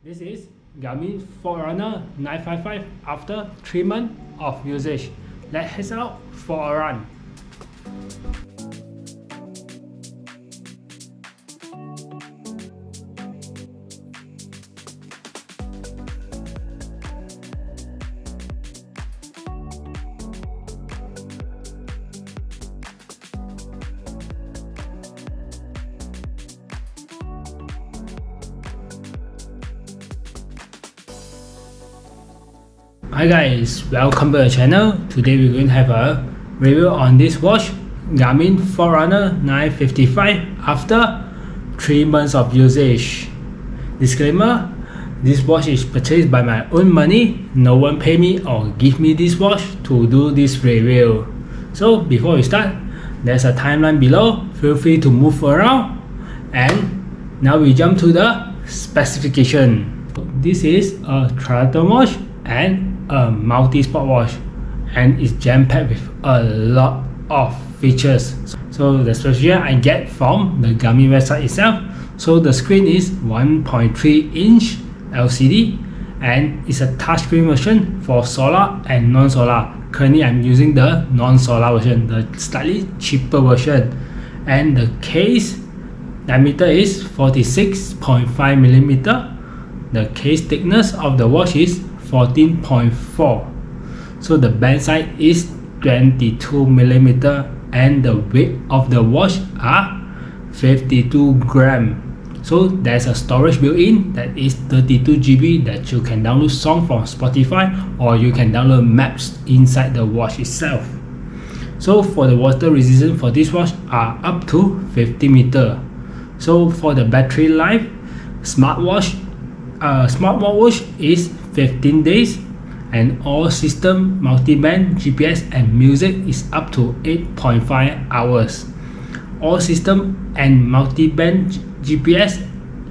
This is Garmin Forerunner 955 after 3 months of usage. Let's head out for a run. Hi guys, welcome to the channel. Today we're going to have a review on this watch, Garmin Forerunner 955 after 3 months of usage. Disclaimer, this watch is purchased by my own money. No one pay me or give me this watch to do this review. So before we start, there's a timeline below. Feel free to move around. And now we jump to the specification. This is a triathlon watch and a multi-sport watch, and it's jam-packed with a lot of features. So the specification I get from the Garmin website itself. So the screen is 1.3 inch LCD and it's a touchscreen version for solar and non-solar. Currently I'm using the non-solar version, the slightly cheaper version, and the case diameter is 46.5mm. The case thickness of the watch is 14.4. So the band size is 22mm and the weight of the watch are 52 grams. So there's a storage built-in that is 32GB that you can download songs from Spotify, or you can download maps inside the watch itself. So for the water resistance for this watch are up to 50 meters. So for the battery life, smartwatch is 15 days, and all system, multi-band, GPS and music is up to 8.5 hours. All system and multi-band GPS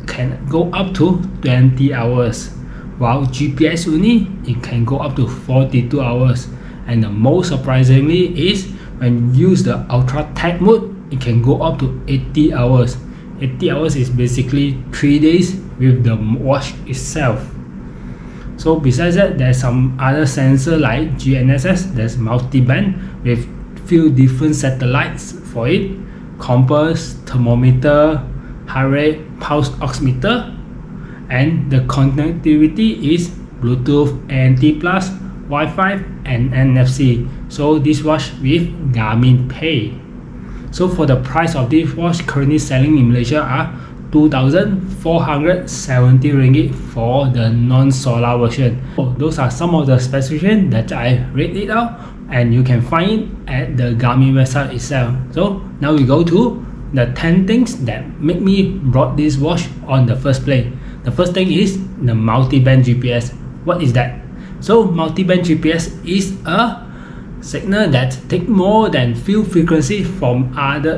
can go up to 20 hours, while GPS only it can go up to 42 hours. And the most surprisingly is when you use the ultra tech mode, it can go up to 80 hours. 80 hours is basically 3 days with the watch itself. So besides that, there's some other sensor like GNSS, there's multi-band with few different satellites for it, compass, thermometer, heart rate, pulse oximeter, and the connectivity is Bluetooth, ANT+, Wi-Fi and NFC. So this watch with Garmin Pay. So for the price of this watch currently selling in Malaysia are 2,470 ringgit for the non-solar version. So those are some of the specifications that I read it out, and you can find it at the Garmin website itself. So now we go to the 10 things that make me brought this watch on the first place. The first thing is the multi-band GPS. What is that? So multi-band GPS is a signal that take more than few frequency from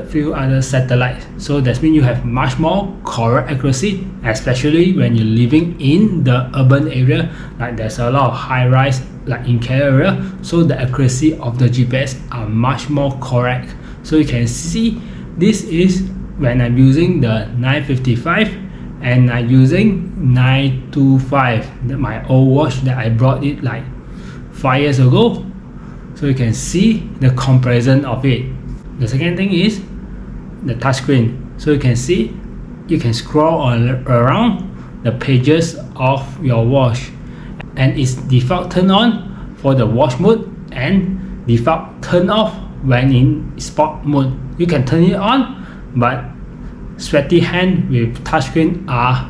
few other satellites. So that means you have much more correct accuracy, especially when you're living in the urban area, like there's a lot of high rise like in KL area. So the accuracy of the GPS are much more correct. So you can see this is when I'm using the 955 and I'm using 925, my old watch that I brought it like 5 years ago. So you can see the comparison of it. The second thing is the touchscreen. So you can see, you can scroll all around the pages of your watch, and it's default turn on for the watch mode and default turn off when in sport mode. You can turn it on, but sweaty hand with touchscreen are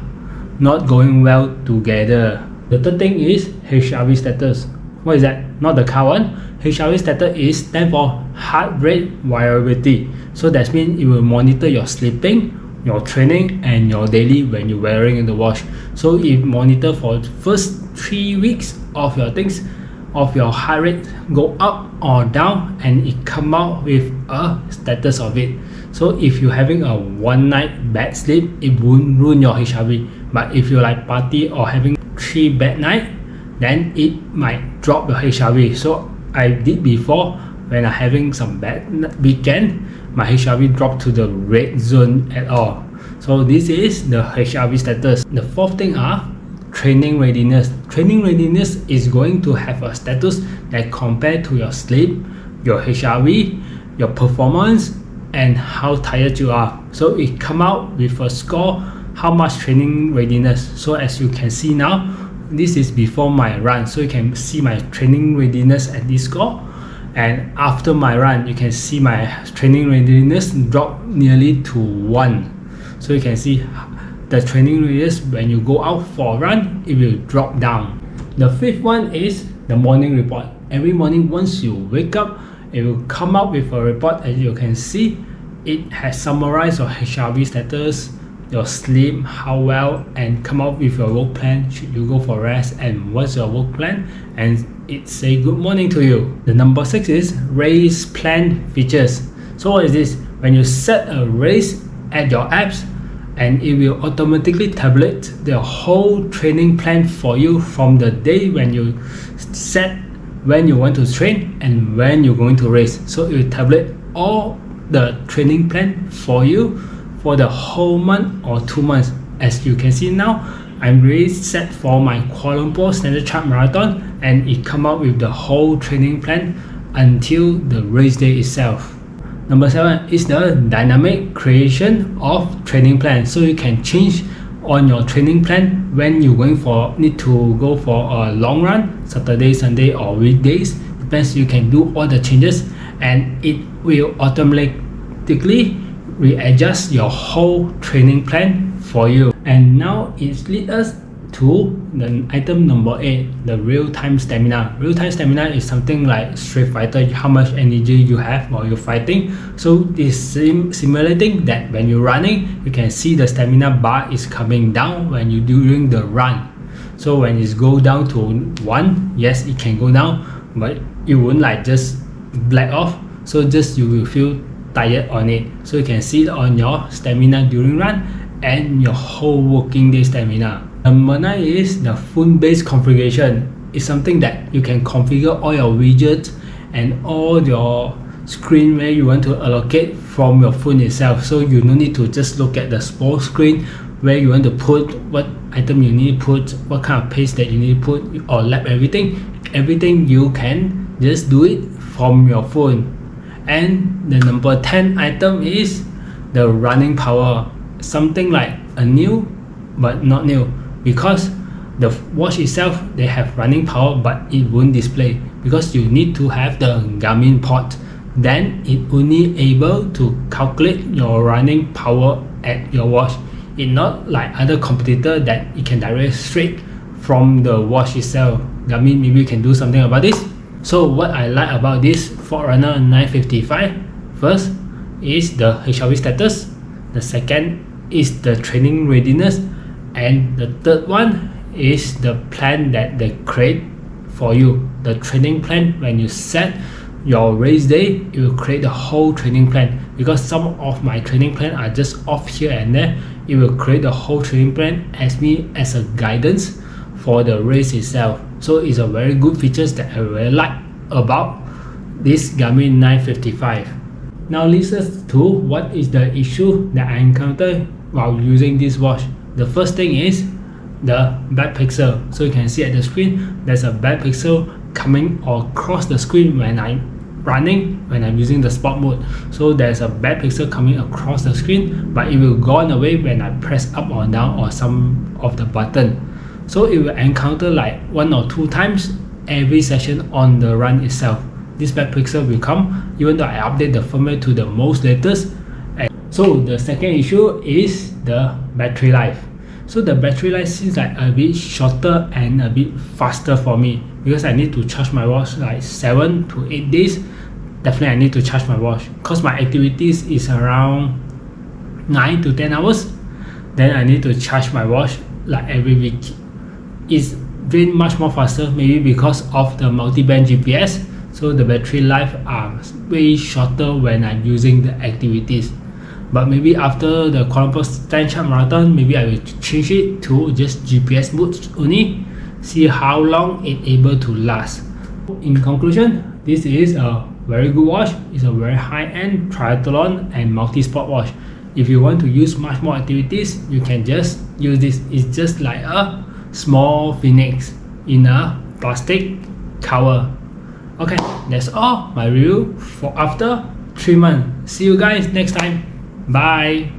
not going well together. The third thing is HRV status. What is that? Not the car one. HRV status is stand for heart rate variability. So that means it will monitor your sleeping, your training and your daily when you're wearing the watch. So it monitor for the first 3 weeks of your things, of your heart rate go up or down, and it come out with a status of it. So if you're having a one night bad sleep, it won't ruin your HRV. But if you like party or having 3 bad nights, then it might drop your HRV. So I did before, when I'm having some bad weekend, my HRV dropped to the red zone at all. So this is the HRV status. The fourth thing are training readiness. Training readiness is going to have a status that compared to your sleep, your HRV, your performance, and how tired you are. So it come out with a score, how much training readiness. So as you can see now, this is before my run, so you can see my training readiness at this score. And after my run, you can see my training readiness drop nearly to 1. So you can see the training readiness when you go out for a run, it will drop down. The fifth one is the morning report. Every morning once you wake up, it will come out with a report. As you can see, it has summarized your HRV status, your sleep, how well, and come up with your work plan. Should you go for rest, and what's your work plan, and it say good morning to you. The number 6 is race plan features. So what is this? When you set a race at your apps, and it will automatically tabulate the whole training plan for you from the day when you set when you want to train and when you're going to race. So it will tabulate all the training plan for you for the whole month or 2 months. As you can see now, I'm really set for my Kuala Lumpur Standard Chart Marathon, and it come out with the whole training plan until the race day itself. Number 7 is the dynamic creation of training plan. So you can change on your training plan when you're need to go for a long run, Saturday, Sunday, or weekdays. Depends, you can do all the changes, and it will automatically readjust your whole training plan for you. And now it leads us to the item number 8, the real-time stamina. Real-time stamina is something like Street Fighter, how much energy you have while you're fighting. So this simulating that when you're running, you can see the stamina bar is coming down when you're doing the run. So when it go down to 1, yes, it can go down, but it won't like just black off. So just you will feel tired on it. So you can see it on your stamina during run and your whole working day stamina. Number 9 is the phone-based configuration. It's something that you can configure all your widgets and all your screen where you want to allocate from your phone itself. So you don't need to just look at the small screen where you want to put what item you need to put, what kind of pace that you need to put, or lap everything. Everything you can just do it from your phone. And the number 10 item is the running power. Something like a new but not new, because the watch itself, they have running power, but it won't display because you need to have the Garmin port. Then it only able to calculate your running power at your watch. It's not like other competitor that it can direct straight from the watch itself. Garmin maybe can do something about this. So what I like about this Forerunner 955, first is the HRV status, the second is the training readiness, and the third one is the plan that they create for you. The training plan, when you set your race day, it will create the whole training plan. Because some of my training plan are just off here and there, it will create the whole training plan as a guidance for the race itself. So it's a very good features that I really like about this Garmin 955. Now leads us to what is the issue that I encountered while using this watch. The first thing is the back pixel. So you can see at the screen, there's a back pixel coming across the screen when I'm running, when I'm using the sport mode. So there's a back pixel coming across the screen, but it will go away when I press up or down or some of the button. So it will encounter like 1 or 2 times every session on the run itself. This back pixel will come even though I update the firmware to the most latest. So the second issue is the battery life. So the battery life seems like a bit shorter and a bit faster for me, because I need to charge my watch like 7 to 8 days. Definitely I need to charge my watch because my activities is around 9 to 10 hours. Then I need to charge my watch like every week. It's been much more faster, maybe because of the multi-band GPS. So the battery life are way shorter when I'm using the activities. But maybe after the Kuala Lumpur Standard Chart Marathon, maybe I will change it to just GPS mode only, see how long it's able to last. In conclusion, this is a very good watch. It's a very high-end triathlon and multi-sport watch. If you want to use much more activities, you can just use this. It's just like a small phoenix in a plastic cover. Okay, that's all my review for after 3 months. See you guys next time. Bye.